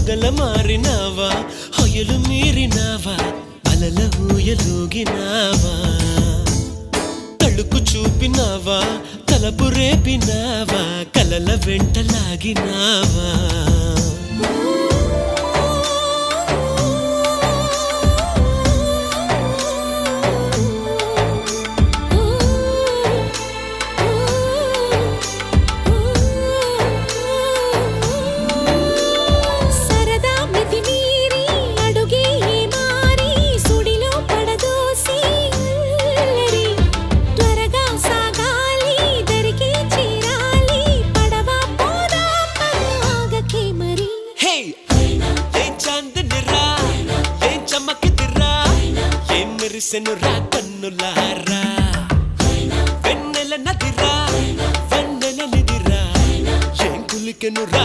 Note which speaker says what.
Speaker 1: మొగల మారినావా హొయలు మీరినావా అలల ఊయలూగినావా తళుకు చూపినావా తలపు రేపినావా కలల వెంటలాగినావా మెరిసెనురా కన్నులారా వెన్నెల నదిరా వెన్నెల నిదిరా ఏం కులికెనురా